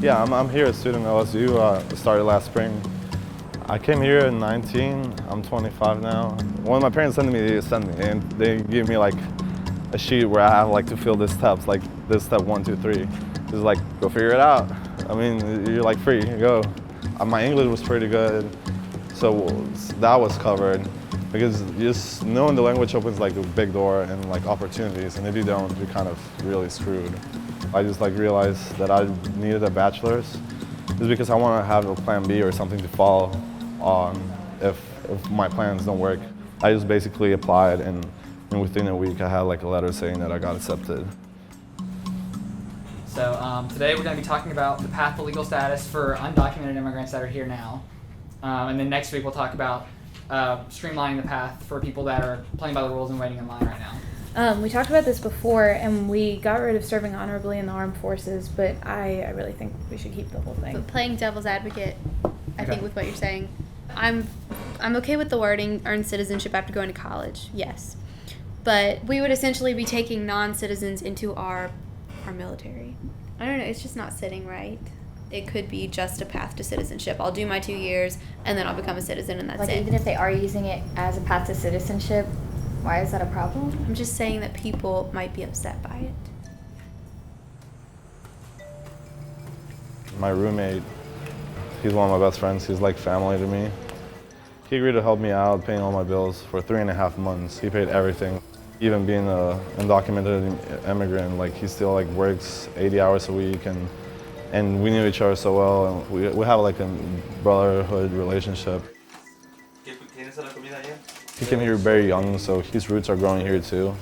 Yeah, I'm here a student at LSU. Started last spring. I came here at 19. I'm 25 now. When my parents sent me, and they gave me like a sheet where I have like to fill the steps, like this step 1, 2, 3. Just like go figure it out. I mean, you're like free, go. My English was pretty good, so that was covered. Because just knowing the language opens like a big door and like opportunities, and if you don't, you're kind of really screwed. I just like realized that I needed a bachelor's just because I want to have a plan B or something to fall on if my plans don't work. I just basically applied, and within a week I had like a letter saying that I got accepted. So today we're going to be talking about the path to legal status for undocumented immigrants that are here now. And then next week we'll talk about streamlining the path for people that are playing by the rules and waiting in line right now. We talked about this before, and we got rid of serving honorably in the armed forces, but I really think we should keep the whole thing. But playing devil's advocate, I think with what you're saying, I'm okay with the wording, earn citizenship after going to college, yes. But we would essentially be taking non-citizens into our military. I don't know, it's just not sitting right. It could be just a path to citizenship. I'll do my 2 years, and then I'll become a citizen, and that's like, it. Even if they are using it as a path to citizenship, why is that a problem? I'm just saying that people might be upset by it. My roommate, he's one of my best friends. He's like family to me. He agreed to help me out, paying all my bills for 3.5 months. He paid everything. Even being an undocumented immigrant, like he still like works 80 hours a week, and we knew each other so well, and we have like a brotherhood relationship. He came here very young, so his roots are growing here too.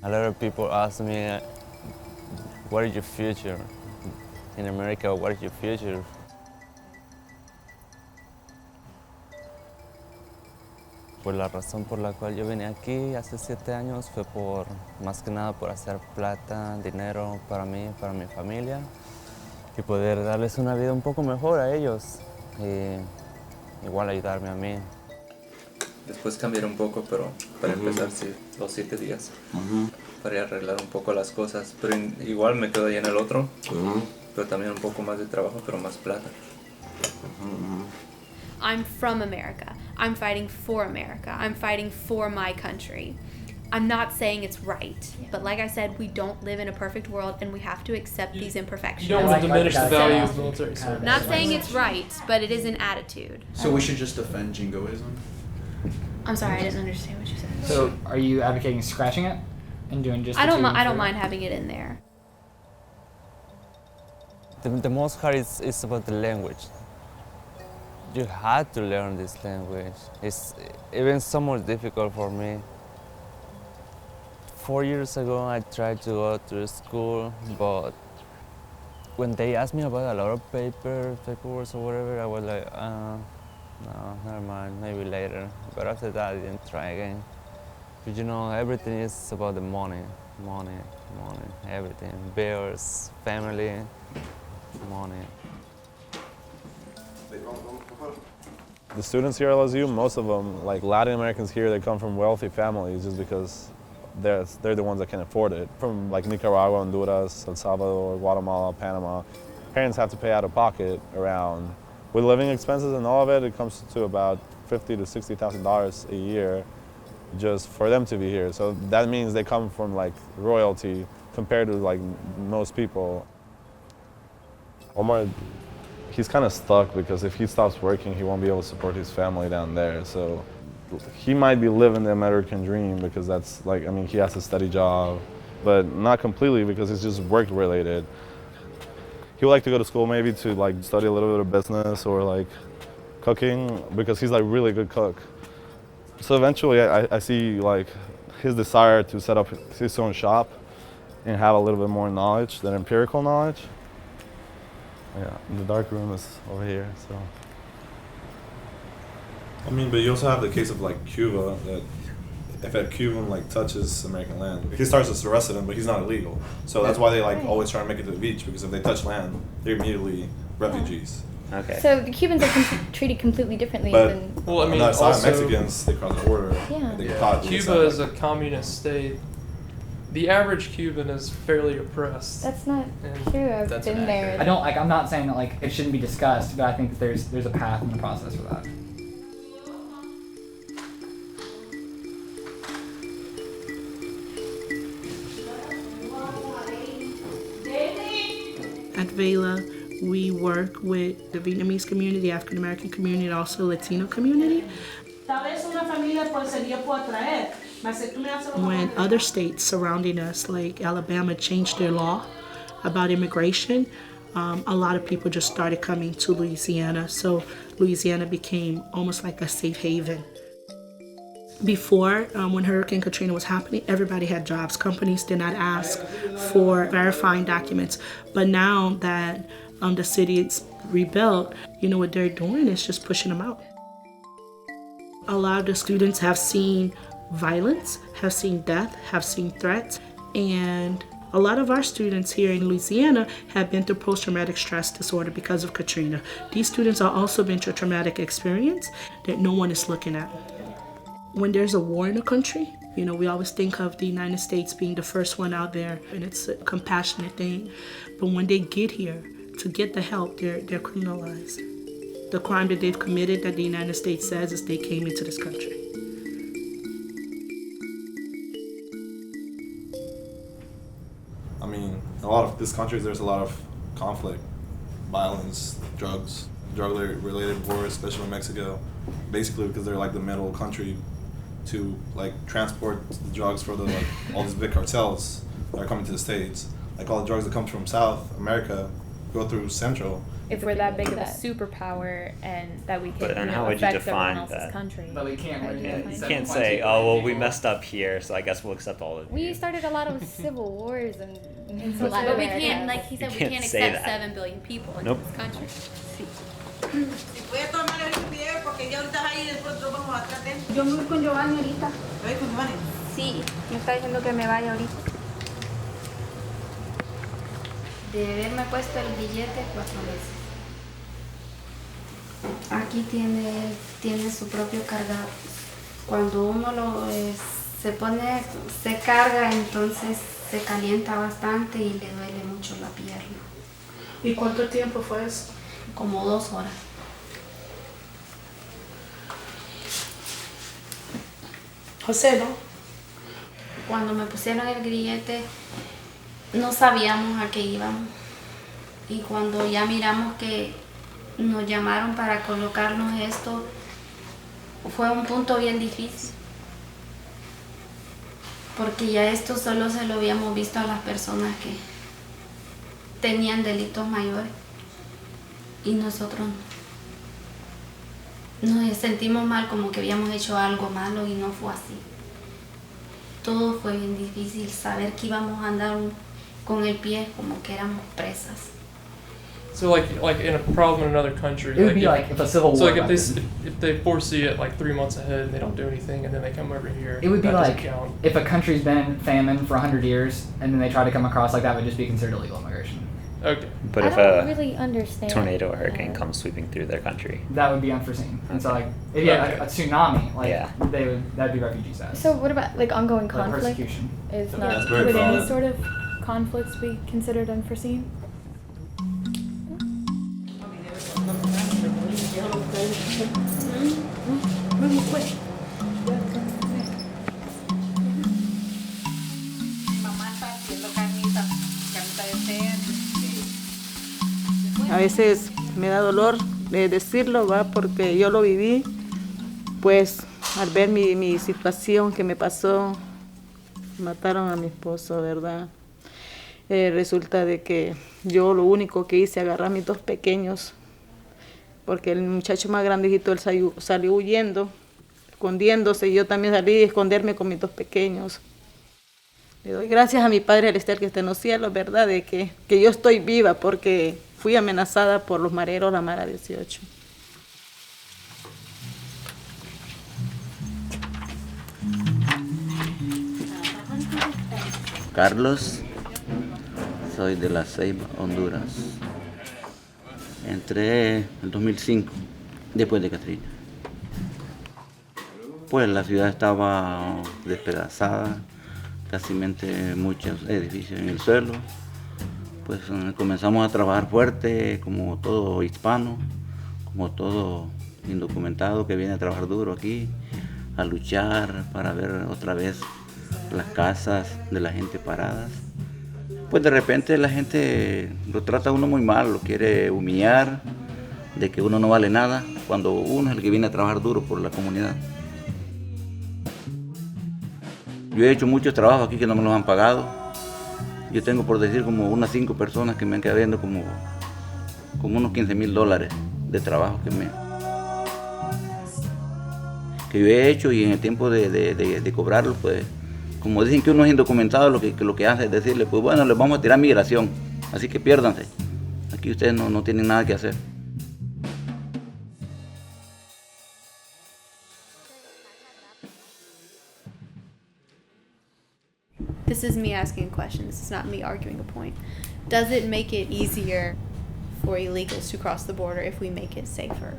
A lot of people ask me, what is your future? In America, what is your future? Pues la razón por la cual yo vine aquí hace 7 años fue por, más que nada, por hacer plata, dinero para mí, para mi familia, y poder darles una vida un poco mejor a ellos, y igual ayudarme a mí. Después cambiar un poco, pero para empezar sí, los 7 días, para arreglar un poco las cosas, pero igual me quedo ahí en el otro, pero también un poco más de trabajo, pero más plata. I'm from America. I'm fighting for America. I'm fighting for my country. I'm not saying it's right, but like I said, we don't live in a perfect world, and we have to accept these imperfections. You don't want to diminish the value of military service. Not saying it's right, but it is an attitude. So we should just defend jingoism? I'm sorry, I didn't understand what you said. So are you advocating scratching it and doing just I don't mind having it in there. The most hard is about the language. You had to learn this language. It's even somewhat difficult for me. 4 years ago, I tried to go to school, but when they asked me about a lot of paperwork or whatever, I was like, no, never mind, maybe later. But after that, I didn't try again. But you know, everything is about the money, everything. Bills, family, money. The students here at LSU, most of them, like Latin Americans here, they come from wealthy families just because they're the ones that can afford it. From like Nicaragua, Honduras, El Salvador, Guatemala, Panama, parents have to pay out of pocket around, with living expenses and all of it, it comes to about $50,000 to $60,000 a year just for them to be here. So that means they come from like royalty compared to like most people. Omar, he's kind of stuck because if he stops working, he won't be able to support his family down there. So he might be living the American dream because that's like, I mean, he has a steady job, but not completely because it's just work related. He would like to go to school maybe to like study a little bit of business or like cooking because he's like really good cook. So eventually I see like his desire to set up his own shop and have a little bit more knowledge than empirical knowledge. Yeah, the dark room is over here, so. I mean, but you also have the case of like Cuba, that if a Cuban like touches American land, he starts as a resident, but he's not illegal. So that's why they like always try to make it to the beach, because if they touch land, they're immediately refugees. Okay. So the Cubans are treated completely differently But than. Well, I mean, on that side, also, Mexicans, they cross the border. Yeah. They get caught. Cuba is a communist state. the average Cuban is fairly oppressed. That's not And true. I've that's been there. inaccurate. I don't like. I'm not saying that like it shouldn't be discussed, but I think that there's a path and a process for that. At Vela, we work with the Vietnamese community, African American community, and also Latino community. When other states surrounding us, like Alabama, changed their law about immigration, a lot of people just started coming to Louisiana. So Louisiana became almost like a safe haven. Before, when Hurricane Katrina was happening, everybody had jobs. Companies did not ask for verifying documents. But now that the city is rebuilt, what they're doing is just pushing them out. A lot of the students have seen violence, have seen death, have seen threats, and a lot of our students here in Louisiana have been through post-traumatic stress disorder because of Katrina. These students have also been through a traumatic experience that no one is looking at. When there's a war in a country, we always think of the United States being the first one out there, and it's a compassionate thing. But when they get here, to get the help, they're criminalized. The crime that they've committed that the United States says is they came into this country. I mean, a lot of these countries, there's a lot of conflict, violence, drugs, drug-related wars, especially in Mexico. Basically, because they're like the middle country to like transport the drugs for all these big cartels that are coming to the States. Like all the drugs that come from South America go through Central. If we're that big of a superpower and that we But can then how would you affect define everyone else's that? country. But we can't. How do you You define can't that? say, oh, well, we messed up here, so I guess we'll accept all of you. We started a lot of civil wars and in But Latin we America. can't, like he said, You we can't can't say accept that. 7 billion people in Nope. this country. Si puede tomar el video porque ya ahorita ahí después lo vamos a tratar. Yo me voy con Giovanni ahorita. ¿Ves con Giovanni? Sí, me está diciendo que me vaya ahorita. De haberme puesto el billete 4 veces. Aquí tiene su propio cargador. Cuando uno se carga, entonces se calienta bastante y le duele mucho la pierna. ¿Y cuánto tiempo fue eso? Como 2 horas. José, ¿no? Cuando me pusieron el grillete, no sabíamos a qué íbamos. Y cuando ya miramos que nos llamaron para colocarnos esto, fue un punto bien difícil. Porque ya esto solo se lo habíamos visto a las personas que tenían delitos mayores. Y nosotros nos sentimos mal, como que habíamos hecho algo malo, y no fue así. Todo fue bien difícil, saber que íbamos a andar con el pie como que éramos presas. So like in a problem in another country. It would be like if a civil war. So like happened. if they foresee it like 3 months ahead and they don't do anything and then they come over here. It would be that doesn't like count. if a country's been in famine for 100 years and then they try to come across like that, would just be considered illegal immigration. Okay. But I if don't a really understand. tornado or hurricane that. comes sweeping through their country, That would be unforeseen. And so Okay. like if you had Okay. a tsunami, like Yeah. that'd be refugee status. So what about like ongoing Like conflict? persecution. Is Yeah, not it's very would any valid. sort of conflicts be considered unforeseen? Mamá está haciendo carnita de cerdo. A veces me da dolor decirlo, ¿va? Porque yo lo viví, pues al ver mi situación que me pasó, mataron a mi esposo, ¿verdad? Resulta de que yo lo único que hice, agarrar a mis 2 pequeños, porque el muchacho más grandejito, él salió huyendo, escondiéndose, y yo también salí a esconderme con mis 2 pequeños. Le doy gracias a mi Padre Celestial que está en los cielos, ¿verdad? De que yo estoy viva, porque fui amenazada por los mareros, la Mara 18. Carlos, soy de La Ceiba, Honduras. Entré en el 2005, después de Katrina. Pues la ciudad estaba despedazada, casi muchos edificios en el suelo. Pues comenzamos a trabajar fuerte como todo hispano, como todo indocumentado que viene a trabajar duro aquí, a luchar para ver otra vez las casas de la gente paradas. Pues de repente la gente lo trata a uno muy mal, lo quiere humillar, de que uno no vale nada, cuando uno es el que viene a trabajar duro por la comunidad. Yo he hecho muchos trabajos aquí que no me los han pagado. Yo tengo por decir como unas 5 personas que me han quedado viendo como unos $15,000 de trabajo que yo he hecho, y en el tiempo de cobrarlo, pues como dicen que uno es indocumentado, lo que hace es decirle, pues bueno, les vamos a tirar migración, así que piérdanse. Aquí ustedes no tienen nada que hacer. This is me asking a question. This is not me arguing a point. Does it make it easier for illegals to cross the border if we make it safer?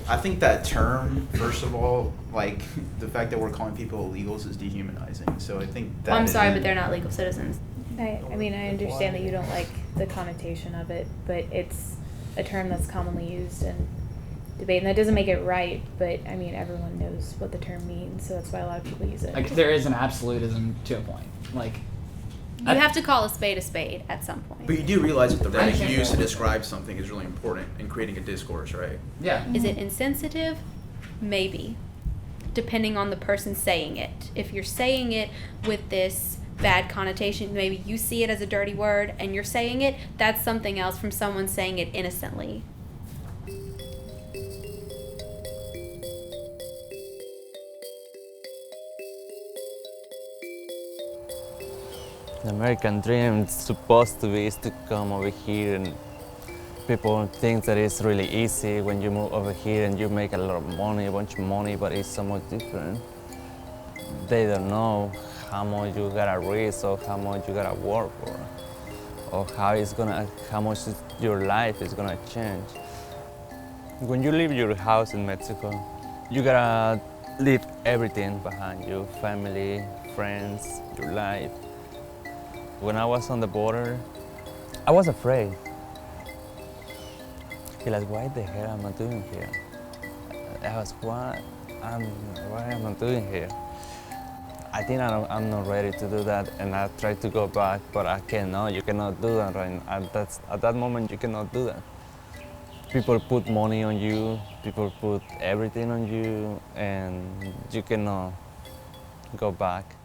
I think that term, first of all, like the fact that we're calling people illegals is dehumanizing. So I think that. I'm sorry, but they're not legal citizens. I mean, I understand that you don't like the connotation of it, but it's a term that's commonly used in debate, and that doesn't make it right, but I mean, everyone knows what the term means, so that's why a lot of people use it. Like, there is an absolutism to a point. Like, You have to call a spade at some point. But you do realize that the I right understand use to that. describe something is really important in creating a discourse, right? yeah. Is it insensitive? Maybe. Depending on the person saying it. If you're saying it with this bad connotation, maybe you see it as a dirty word and you're saying it, that's something else from someone saying it innocently. The American dream is supposed to be is to come over here, and people think that it's really easy when you move over here and you make a lot of money, a bunch of money, but it's so much different. They don't know how much you gotta risk or how much you gotta work for, or how much your life is gonna change. When you leave your house in Mexico, you gotta leave everything behind you, family, friends, your life. When I was on the border, I was afraid. Like, why the hell am I doing here? I was, why am I doing here? I think I'm not ready to do that, and I tried to go back, but I cannot. You cannot do that right now. At that moment, you cannot do that. People put money on you, people put everything on you, and you cannot go back.